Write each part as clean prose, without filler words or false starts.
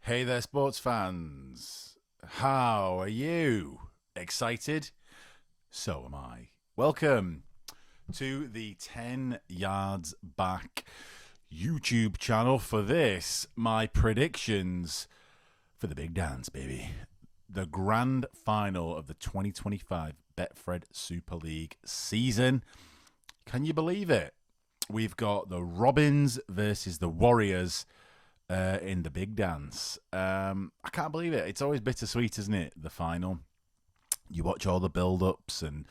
Hey there, sports fans. How are you? Excited? So am I. Welcome to the 10 Yards Back YouTube channel for this, my predictions for the big dance, baby. The grand final of the 2025 Betfred Super League season. Can you believe it? We've got the Robins versus the Warriors in the big dance. I can't believe it. It's always bittersweet, isn't it? The final. You watch all the build-ups and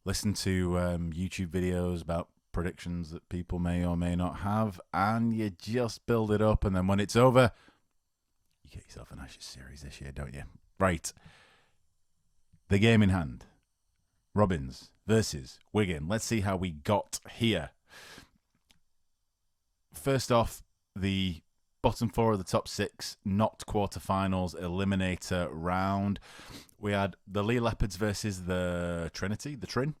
listen to YouTube videos about predictions that people may or may not have, and you just build it up, and then when it's over, you get yourself an Ashes series this year, don't you? Right. The game in hand. Robins versus Wigan. Let's see how we got here. First off, the bottom four of the top six, not quarterfinals, eliminator round. We had the Leigh Leopards versus the Trinity, the Trin.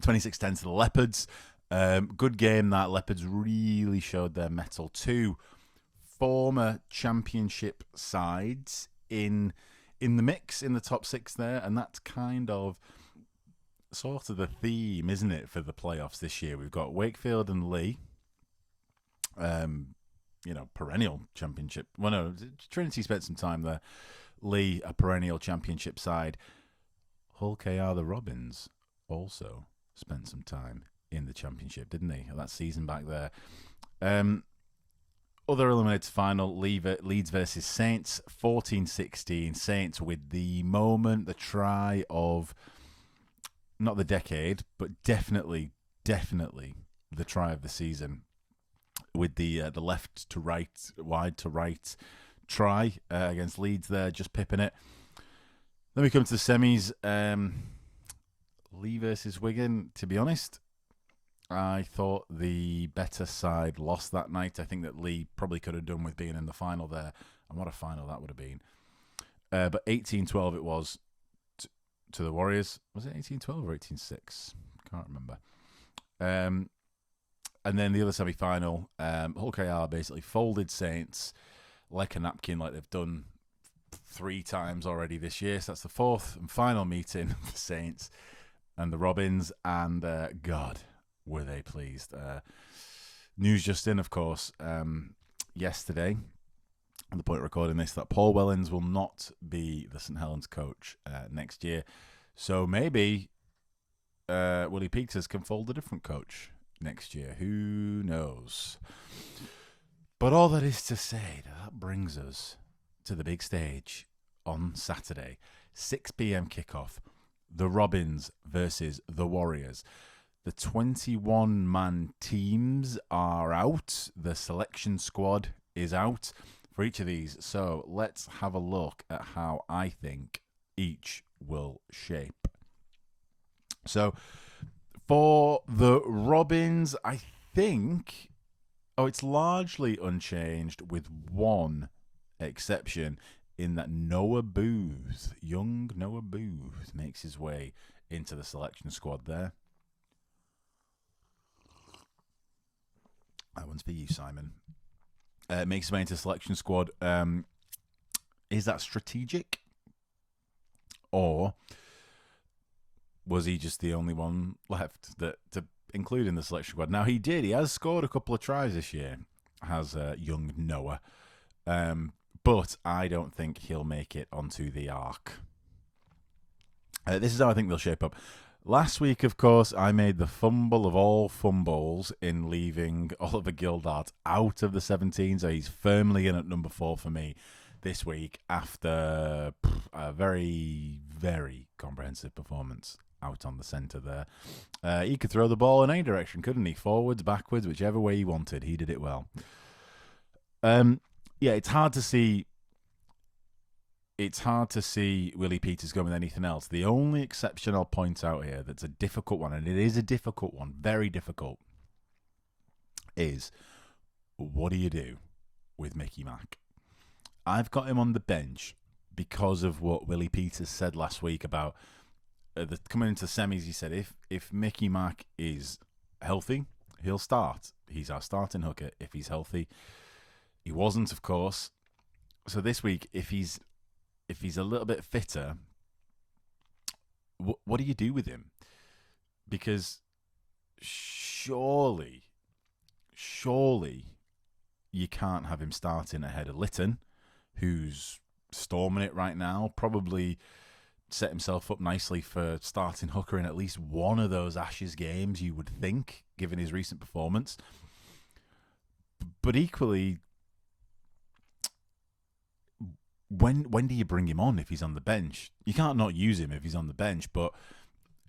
26-10 to the Leopards. Good game that. Leopards really showed their mettle. Two former championship sides in the mix in the top six there, and that's kind of sort of the theme, isn't it, for the playoffs this year? We've got Wakefield and Leigh. Perennial championship. Well, no, Trinity spent some time there. Leigh, a perennial championship side. Hull KR, the Robins, also spent some time in the championship, didn't they? That season back there. Other eliminated final, Leeds versus Saints, 14-16. Saints with the moment, the try of, not the decade, but definitely the try of the season. With the left to right, wide to right try against Leeds there, just pipping it. Then we come to the semis. Leigh versus Wigan. To be honest, I thought the better side lost that night. I think that Leigh probably could have done with being in the final there. And what a final that would have been. But 18-12 it was to the Warriors. Was it 18-12 or 18-6? Can't remember. And then the other semi-final, Hull KR basically folded Saints like a napkin, like they've done 3 times already this year. So that's the fourth and final meeting of the Saints and the Robins. And God, were they pleased. News just in, of course, yesterday, at the point of recording this, that Paul Wellens will not be the St Helens coach next year. So maybe Willie Peters can fold a different coach next year. Who knows? But all that is to say, that brings us to the big stage on Saturday. 6 p.m. kickoff. The Robins versus the Warriors. The 21-man teams are out. The selection squad is out for each of these. So let's have a look at how I think each will shape. So for the Robins, I think, it's largely unchanged with one exception in that Noah Booth, young Noah Booth, makes his way into the selection squad there. That one's for you, Simon. Makes his way into the selection squad. Is that strategic? Or was he just the only one left to include in the selection squad? Now, he has scored a couple of tries this year, has young Noah. But I don't think he'll make it onto the arc. This is how I think they'll shape up. Last week, of course, I made the fumble of all fumbles in leaving Oliver Gildart out of the 17, so he's firmly in at number 4 for me this week after a very, very comprehensive performance out on the centre there. He could throw the ball in any direction, couldn't he? Forwards, backwards, whichever way he wanted. He did it well. It's hard to see. It's hard to see Willie Peters going with anything else. The only exception I'll point out here that's a difficult one, and it is a difficult one, very difficult, is what do you do with Mickey Mack? I've got him on the bench because of what Willie Peters said last week about coming into the semis. He said if Mickey Mack is healthy, he'll start. He's our starting hooker if he's healthy. He wasn't, of course. So this week, if he's a little bit fitter, what do you do with him? Because surely you can't have him starting ahead of Litton, who's storming it right now. Probably set himself up nicely for starting hooker in at least one of those Ashes games, you would think, given his recent performance. But equally, when do you bring him on if he's on the bench? You can't not use him if he's on the bench, but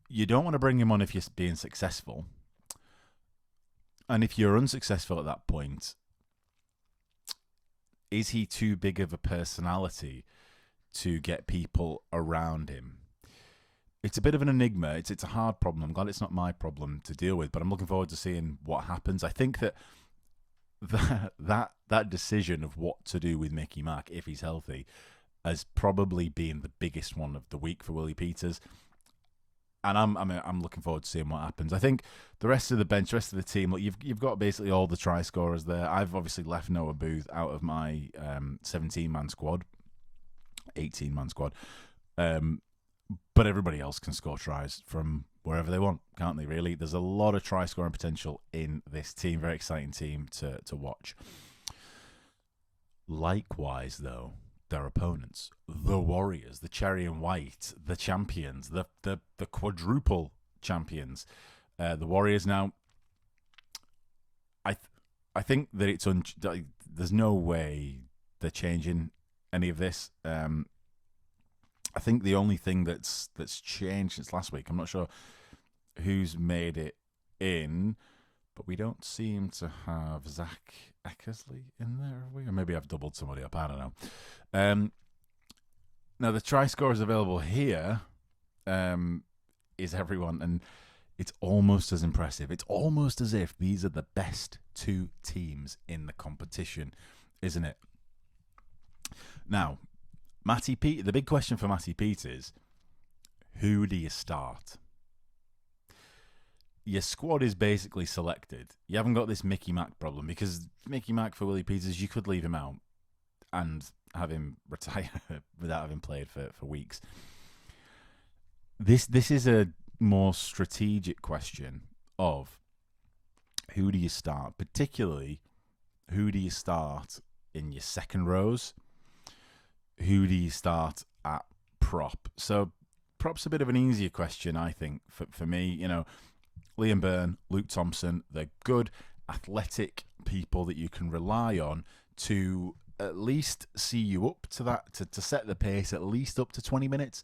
you don't want to bring him on if you're being successful. And if you're unsuccessful at that point, is he too big of a personality to get people around him? It's a bit of an enigma. It's a hard problem. I'm glad it's not my problem to deal with, but I'm looking forward to seeing what happens. I think that decision of what to do with Mickey Mack if he's healthy has probably been the biggest one of the week for Willie Peters. And I'm looking forward to seeing what happens. I think the rest of the bench, the rest of the team, look, you've got basically all the try scorers there. I've obviously left Noah Booth out of my 17-man squad, 18-man squad. But everybody else can score tries from wherever they want, can't they, really? There's a lot of try-scoring potential in this team. Very exciting team to watch. Likewise, though, their opponents, the Warriors, the cherry and white, the champions, the quadruple champions. The Warriors now, I think that it's there's no way they're changing any of this. I think the only thing that's changed since last week, I'm not sure who's made it in, but we don't seem to have Zach Eckersley in there, have we? Or maybe I've doubled somebody up, I don't know. Now, the try scorers available here is everyone, and it's almost as impressive. It's almost as if these are the best two teams in the competition, isn't it? Now, Matty Peat, the big question for Matty Peat is, who do you start? Your squad is basically selected. You haven't got this Mickey Mack problem, because Mickey Mack for Willie Peters, you could leave him out and have him retire without having played for weeks. This is a more strategic question of who do you start, particularly who do you start in your second rows? Who do you start at prop? So prop's a bit of an easier question, I think, for me. You know, Liam Byrne, Luke Thompson, they're good, athletic people that you can rely on to at least see you up to that, to set the pace at least up to 20 minutes.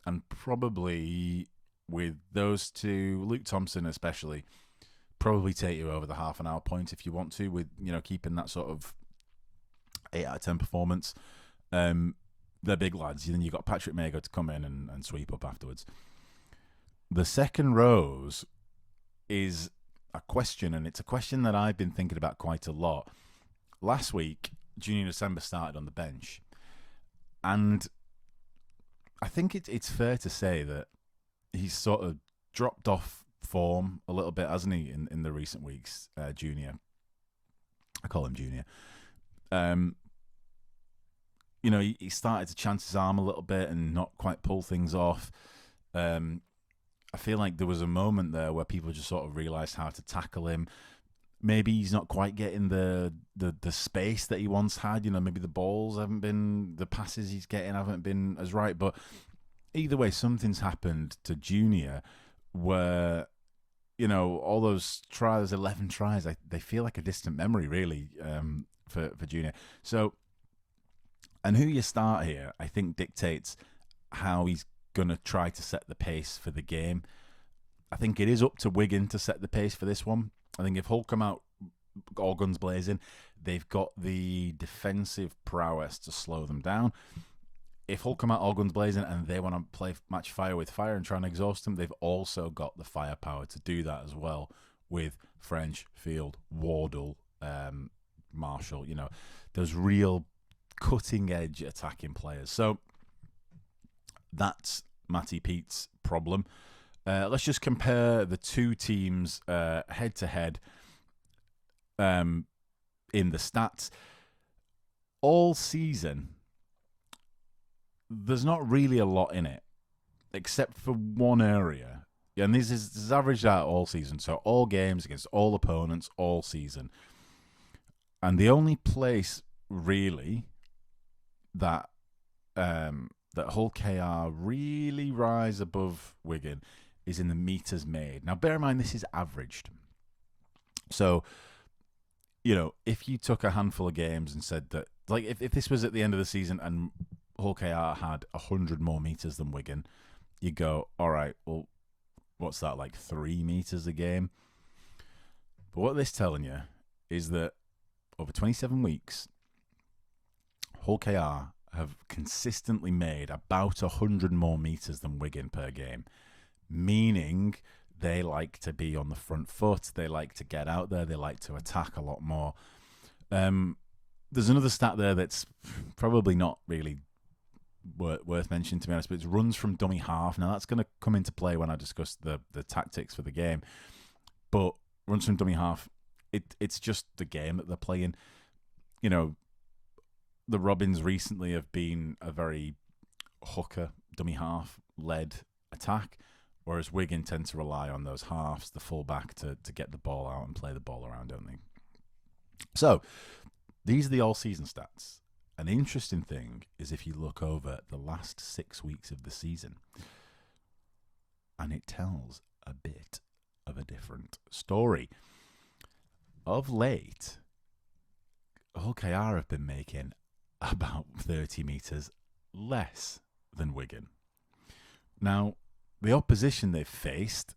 And probably with those two, Luke Thompson especially, probably take you over the half an hour point if you want to, with, you know, keeping that sort of 8 out of 10 performance. They're big lads. Then you've got Patrick Mago to come in and sweep up afterwards. The second rows is a question, and it's a question that I've been thinking about quite a lot. Last week, Junior December started on the bench, and I think it's fair to say that he's sort of dropped off form a little bit, hasn't he, in the recent weeks, Junior. I call him Junior. You know, he started to chance his arm a little bit and not quite pull things off. I feel like there was a moment there where people just sort of realised how to tackle him. Maybe he's not quite getting the space that he once had. You know, maybe the balls haven't been, the passes he's getting haven't been as right. But either way, something's happened to Junior where, you know, all those tries, 11 tries, they feel like a distant memory, really, for Junior. So, and who you start here, I think, dictates how he's going to try to set the pace for the game. I think it is up to Wigan to set the pace for this one. I think if Hull come out all guns blazing, they've got the defensive prowess to slow them down. If Hull come out all guns blazing and they want to play match fire with fire and try and exhaust them, they've also got the firepower to do that as well, with French, Field, Wardle, Marshall. You know, those real cutting-edge attacking players. So that's Matty Peat's problem. Let's just compare the two teams head-to-head in the stats. all season, there's not really a lot in it, except for one area. And this is averaged out all season, so all games against all opponents all season. And the only place really that that Hull KR really rise above Wigan is in the meters made. Now, bear in mind this is averaged. So, if you took a handful of games and said that, like, if this was at the end of the season and Hull KR had 100 more meters than Wigan, you go, all right, well, what's that, like 3 meters a game? But what this telling you is that over 27 weeks, Hull KR have consistently made about 100 more meters than Wigan per game, meaning they like to be on the front foot, they like to get out there, they like to attack a lot more. There's another stat there that's probably not really worth mentioning, to be honest, but it's runs from dummy half. Now, that's going to come into play when I discuss the tactics for the game. But runs from dummy half, it's just the game that they're playing. The Robins recently have been a very hooker, dummy half-led attack, whereas Wigan tend to rely on those halves, the full-back, to get the ball out and play the ball around, don't they? So, these are the all-season stats. An interesting thing is if you look over the last 6 weeks of the season, and it tells a bit of a different story. Of late, Hull KR have been making about 30 metres less than Wigan. Now, the opposition they've faced,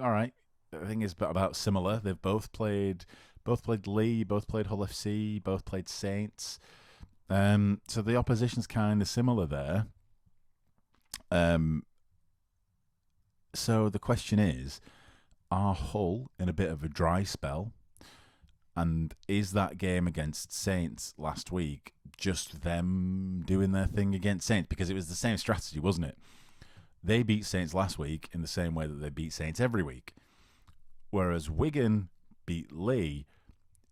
all right, I think it's about similar. They've both played Leigh, both played Hull FC, both played Saints. So the opposition's kind of similar there. So the question is, are Hull in a bit of a dry spell? And is that game against Saints last week just them doing their thing against Saints? Because it was the same strategy, wasn't it? They beat Saints last week in the same way that they beat Saints every week. Whereas Wigan beat Leigh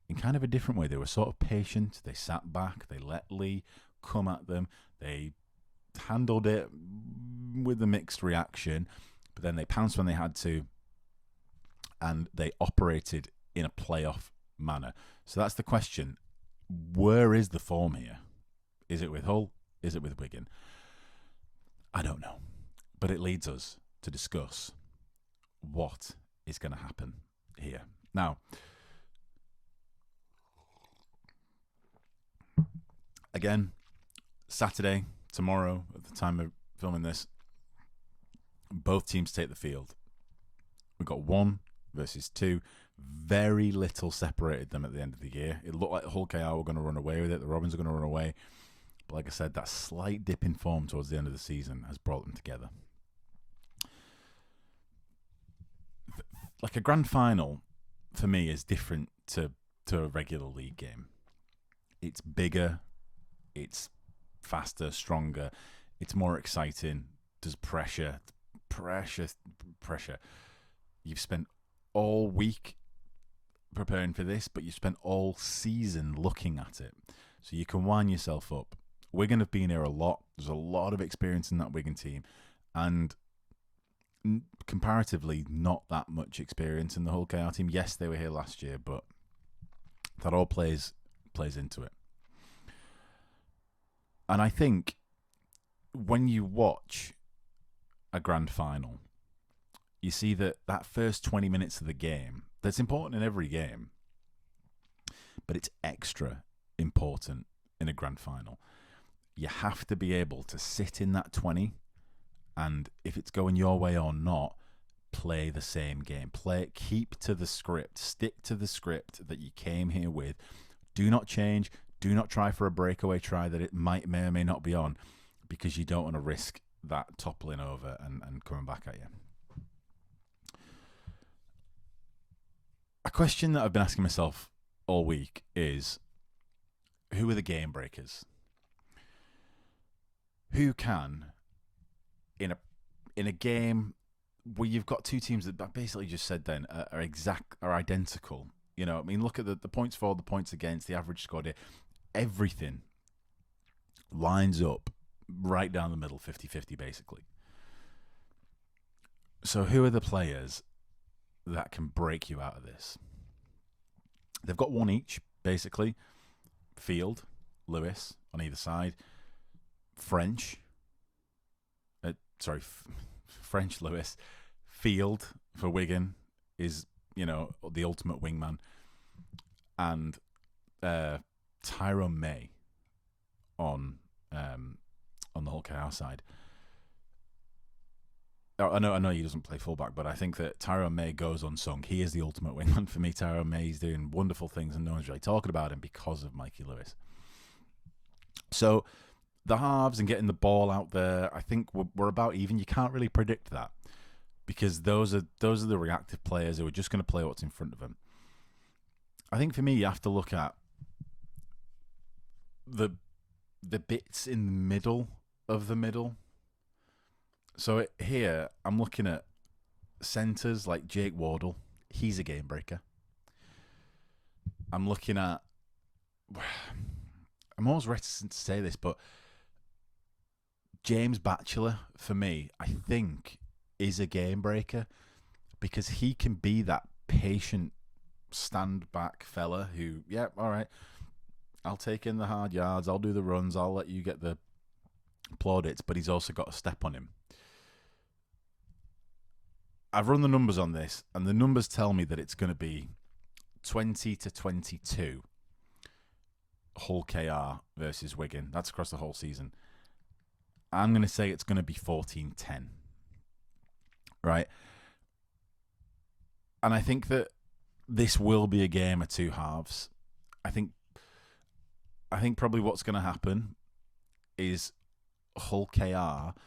in kind of a different way. They were sort of patient. They sat back. They let Leigh come at them. They handled it with a mixed reaction, but then they pounced when they had to, and they operated in a playoff manner. So that's the question. Where is the form here? Is it with Hull? Is it with Wigan? I don't know. But it leads us to discuss what is going to happen here. Now, again, Saturday, tomorrow, at the time of filming this, both teams take the field. We've got 1 versus 2. Very little separated them at the end of the year. It looked like Hull KR were going to run away with it. The Robins are going to run away. But like I said, that slight dip in form towards the end of the season has brought them together. Like a grand final, for me, is different to a regular league game. It's bigger. It's faster, stronger. It's more exciting. There's pressure. You've spent all week preparing for this, but you spent all season looking at it. So you can wind yourself up. Wigan have been here a lot. There's a lot of experience in that Wigan team. And comparatively, not that much experience in the Hull KR team. Yes, they were here last year, but that all plays into it. And I think when you watch a grand final, you see that first 20 minutes of the game, that's important in every game, but it's extra important in a grand final. You have to be able to sit in that 20, and if it's going your way or not, play the same game. Keep to the script. Stick to the script that you came here with. Do not change. Do not try for a breakaway try that it may or may not be on, because you don't want to risk that toppling over and coming back at you. A question that I've been asking myself all week is, who are the game breakers? Who can, in a game where you've got two teams that I basically just said then are identical. You know, I mean, look at the points for, the points against, the average scored here. everything lines up right down the middle, 50-50 basically. So who are the players that can break you out of this? They've got one each, basically. Field, Lewis on either side. French, Lewis. Field for Wigan is, the ultimate wingman. And Tyrone May on the Hull KR side. I know he doesn't play fullback, but I think that Tyrone May goes unsung. He is the ultimate wingman for me. Tyrone May is doing wonderful things, and no one's really talking about him because of Mikey Lewis. So the halves and getting the ball out there, I think we're about even. You can't really predict that because those are the reactive players who are just going to play what's in front of them. I think for me, you have to look at the bits in the middle of the middle. So here, I'm looking at centres like Jake Wardle. He's a game breaker. I'm looking at... I'm always reticent to say this, but James Batchelor, for me, I think is a game breaker because he can be that patient stand-back fella who, all right, I'll take in the hard yards, I'll do the runs, I'll let you get the plaudits, but he's also got a step on him. I've run the numbers on this, and the numbers tell me that it's going to be 20-22 Hull KR versus Wigan. That's across the whole season. I'm going to say it's going to be 14-10. Right? And I think that this will be a game of two halves. I think probably what's going to happen is Hull KR,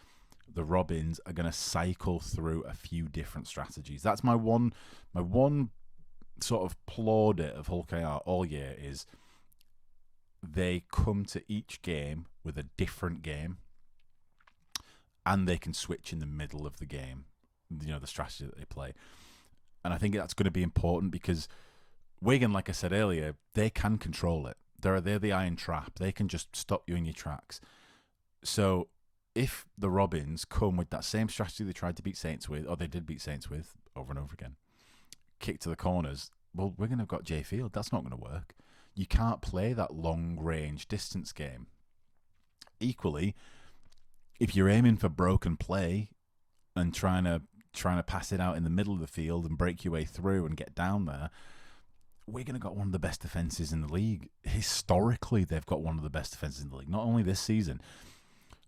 the Robins, are going to cycle through a few different strategies. That's my one sort of plaudit of Hull KR all year is they come to each game with a different game, and they can switch in the middle of the game, the strategy that they play. And I think that's going to be important because Wigan, like I said earlier, they can control it. They're the iron trap. They can just stop you in your tracks. So if the Robins come with that same strategy they tried to beat Saints with, or they did beat Saints with over and over again, kick to the corners, well, Wigan have got Jay Field. That's not going to work. You can't play that long-range distance game. Equally, if you're aiming for broken play and trying to pass it out in the middle of the field and break your way through and get down there, Wigan have got one of the best defences in the league. Historically, they've got one of the best defences in the league, not only this season.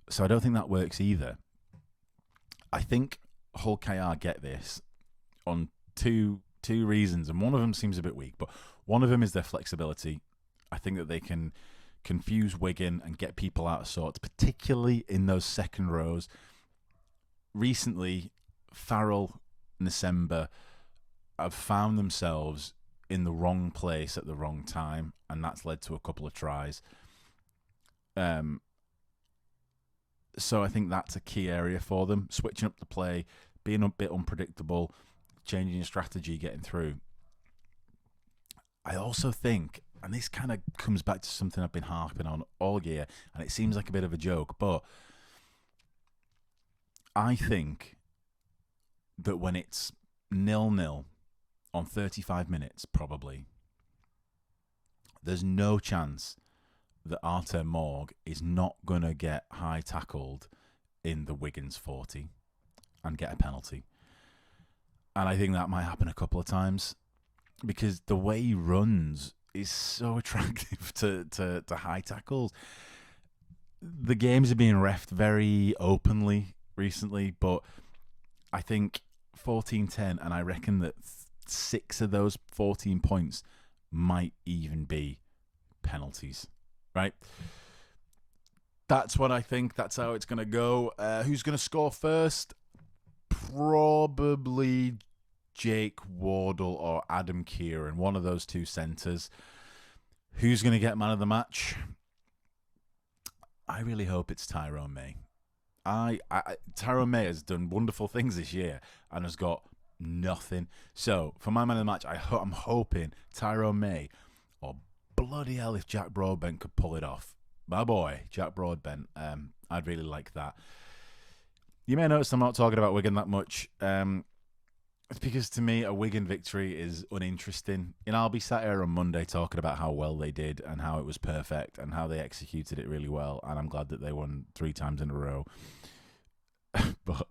So I don't think that works either. I think Hull KR get this on two reasons, and one of them seems a bit weak, but one of them is their flexibility. I think that they can confuse Wigan and get people out of sorts, particularly in those second rows. Recently, Farrell and December have found themselves in the wrong place at the wrong time, and that's led to a couple of tries. So I think that's a key area for them, switching up the play, being a bit unpredictable, changing your strategy, getting through. I also think, and this kind of comes back to something I've been harping on all year, and it seems like a bit of a joke, but I think that when it's 0-0 on 35 minutes, probably, there's no chance that Artem Morg is not going to get high tackled in the Wigan's 40 and get a penalty. And I think that might happen a couple of times because the way he runs is so attractive to high tackles. The games are being reffed very openly recently, but I think 14-10, and I reckon that 6 of those 14 points might even be penalties. Right? That's what I think. That's how it's going to go. Who's going to score first? Probably Jake Wardle or Adam Kieran, one of those two centres. Who's going to get man of the match? I really hope it's Tyrone May. Tyrone May has done wonderful things this year and has got nothing. So for my man of the match, I'm hoping Tyrone May or bloody hell, if Jack Broadbent could pull it off. My boy, Jack Broadbent. I'd really like that. You may notice I'm not talking about Wigan that much. It's because to me, a Wigan victory is uninteresting. And I'll be sat here on Monday talking about how well they did and how it was perfect and how they executed it really well. And I'm glad that they won 3 times in a row. But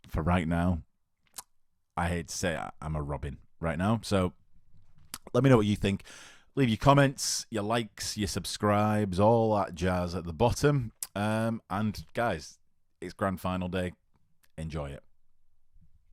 for right now, I hate to say I'm a Robin right now. So let me know what you think. Leave your comments, your likes, your subscribes, all that jazz at the bottom. And guys, it's grand final day. Enjoy it.